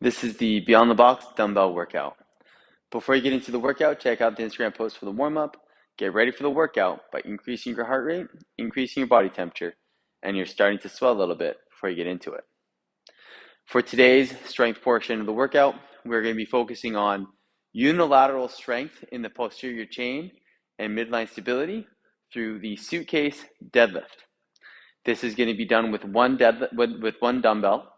This is the Beyond the Box dumbbell workout. Before you get into the workout, check out the Instagram post for the warm-up. Get ready for the workout by increasing your heart rate, increasing your body temperature, and you're starting to sweat a little bit before you get into it. For today's strength portion of the workout, we're going to be focusing on unilateral strength in the posterior chain and midline stability through the Suitcase Deadlift. This is going to be done with one dumbbell,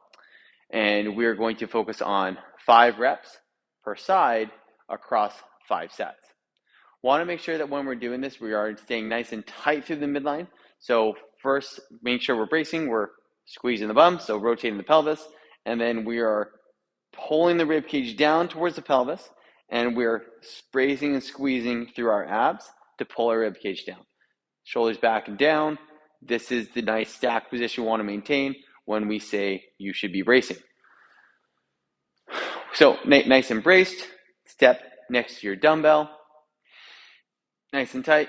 and we're going to focus on 5 reps per side across 5 sets. Want to make sure that when we're doing this, we are staying nice and tight through the midline. So first, make sure we're bracing, we're squeezing the bum, so rotating the pelvis, and then we are pulling the rib cage down towards the pelvis, and we're bracing and squeezing through our abs to pull our rib cage down. Shoulders back and down. This is the nice stack position we want to maintain when we say you should be bracing. So nice and braced, step next to your dumbbell, nice and tight.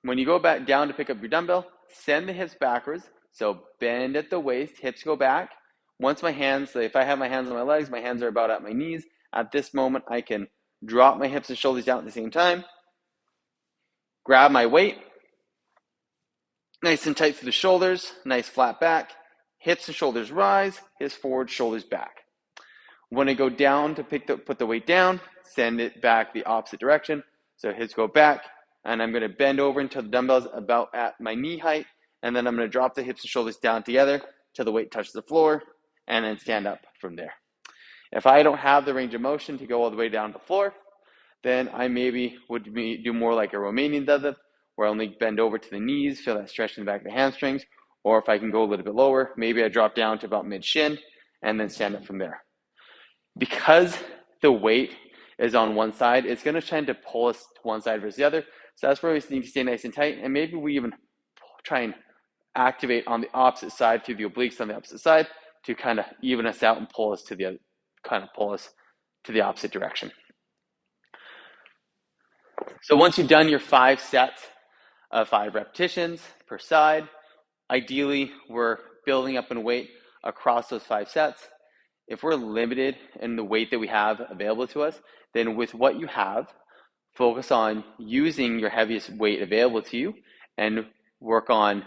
When you go back down to pick up your dumbbell, send the hips backwards. So bend at the waist, hips go back. Once my hands, if I have my hands on my legs, my hands are about at my knees. At this moment, I can drop my hips and shoulders down at the same time. Grab my weight, nice and tight through the shoulders, nice flat back. Hips and shoulders rise, hips forward, shoulders back. When I go down to put the weight down, send it back the opposite direction. So hips go back, and I'm going to bend over until the dumbbell's about at my knee height, and then I'm going to drop the hips and shoulders down together till the weight touches the floor, and then stand up from there. If I don't have the range of motion to go all the way down to the floor, then I maybe would do more like a Romanian deadlift, where I only bend over to the knees, feel that stretch in the back of the hamstrings. Or if I can go a little bit lower, maybe I drop down to about mid-shin and then stand up from there. Because the weight is on one side, it's going to tend to pull us to one side versus the other. So that's where we need to stay nice and tight. And maybe we even try and activate on the opposite side through the obliques on the opposite side to kind of even us out and pull us to the other, the opposite direction. So once you've done your 5 sets of 5 repetitions per side, ideally, we're building up in weight across those 5 sets. If we're limited in the weight that we have available to us, then with what you have, focus on using your heaviest weight available to you and work on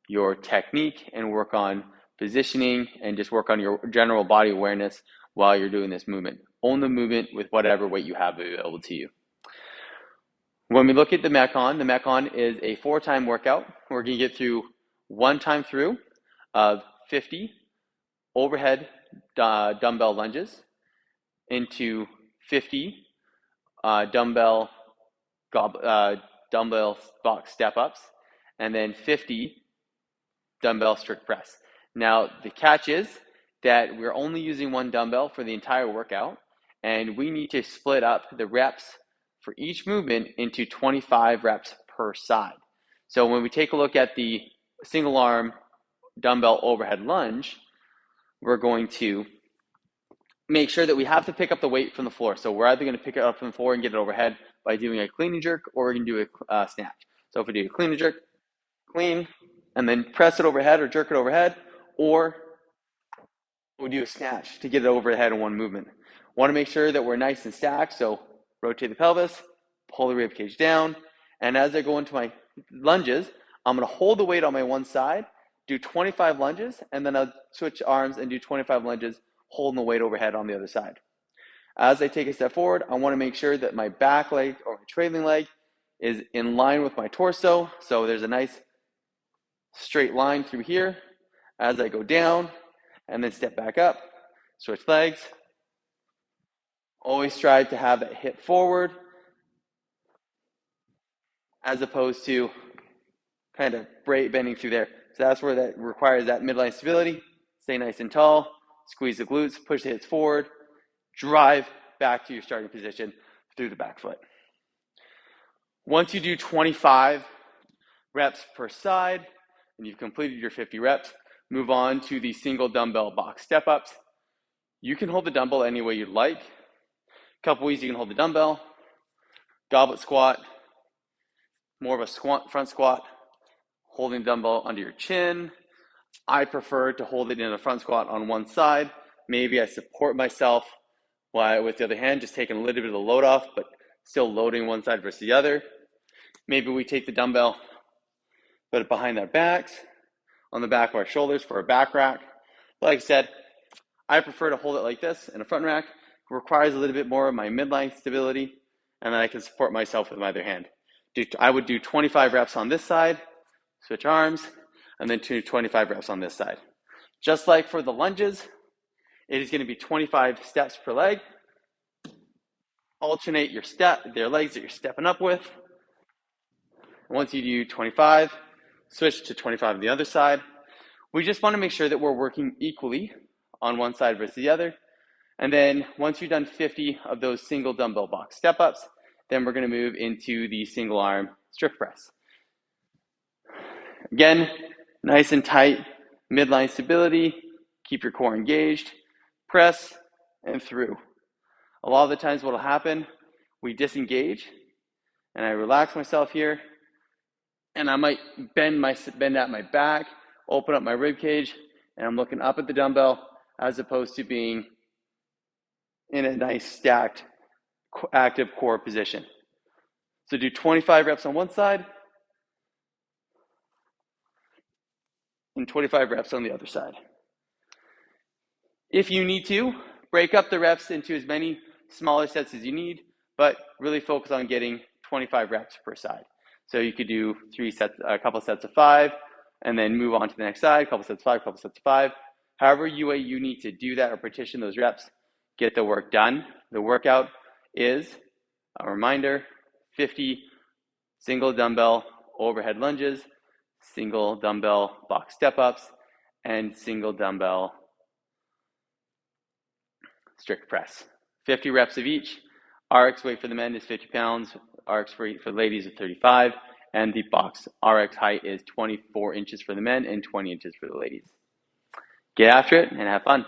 your technique and work on positioning and just work on your general body awareness while you're doing this movement. Own the movement with whatever weight you have available to you. When we look at the Metcon is a 4-time workout. We're going to get through 1 time through of 50 overhead dumbbell lunges into 50 dumbbell box step-ups, and then 50 dumbbell strict press. Now, the catch is that we're only using 1 dumbbell for the entire workout, and we need to split up the reps for each movement into 25 reps per side. So when we take a look at the single arm dumbbell overhead lunge, we're going to make sure that we have to pick up the weight from the floor. So we're either going to pick it up from the floor and get it overhead by doing a clean and jerk, or we're going to do a snatch. So if we do a clean and jerk, clean, and then press it overhead or jerk it overhead, or we'll do a snatch to get it overhead in one movement. Want to make sure that we're nice and stacked, so rotate the pelvis, pull the rib cage down, and as I go into my lunges, I'm going to hold the weight on my one side, do 25 lunges, and then I'll switch arms and do 25 lunges, holding the weight overhead on the other side. As I take a step forward, I want to make sure that my back leg or my trailing leg is in line with my torso, so there's a nice straight line through here. As I go down and then step back up, switch legs. Always strive to have that hip forward as opposed to kind of bending through there. So that's where that requires that midline stability. Stay nice and tall, squeeze the glutes, push the hips forward, drive back to your starting position through the back foot. Once you do 25 reps per side and you've completed your 50 reps, move on to the single dumbbell box step-ups. You can hold the dumbbell any way you'd like. A couple ways you can hold the dumbbell: goblet squat, more of a front squat, holding the dumbbell under your chin. I prefer to hold it in a front squat on one side maybe I support myself with the other hand, just taking a little bit of the load off, but still loading one side versus the other. Maybe we take the dumbbell, put it behind our backs, on the back of our shoulders for a back rack. But like I said, I prefer to hold it like this in a front rack. It requires a little bit more of my midline stability, and then I can support myself with my other hand. I would do 25 reps on this side, switch arms, and then 25 reps on this side. Just like for the lunges, it is going to be 25 steps per leg. Alternate their legs that you're stepping up with. Once you do 25, switch to 25 on the other side. We just want to make sure that we're working equally on one side versus the other. And then once you've done 50 of those single dumbbell box step-ups, then we're going to move into the single arm strict press. Again, nice and tight midline stability. Keep your core engaged. Press and through. A lot of the times what will happen, we disengage and I relax myself here, and I might bend at my back, open up my rib cage, and I'm looking up at the dumbbell as opposed to being in a nice stacked active core position. So do 25 reps on one side and 25 reps on the other side. If you need to, break up the reps into as many smaller sets as you need, but really focus on getting 25 reps per side. So you could do a couple sets of 5, and then move on to the next side, a couple sets of 5, a couple sets of 5. However you need to do that or partition those reps, get the work done. The workout is, a reminder, 50 single dumbbell overhead lunges, single dumbbell box step-ups, and single dumbbell strict press. 50 reps of each. RX weight for the men is 50 pounds. RX weight for the ladies is 35. And the box RX height is 24 inches for the men and 20 inches for the ladies. Get after it and have fun.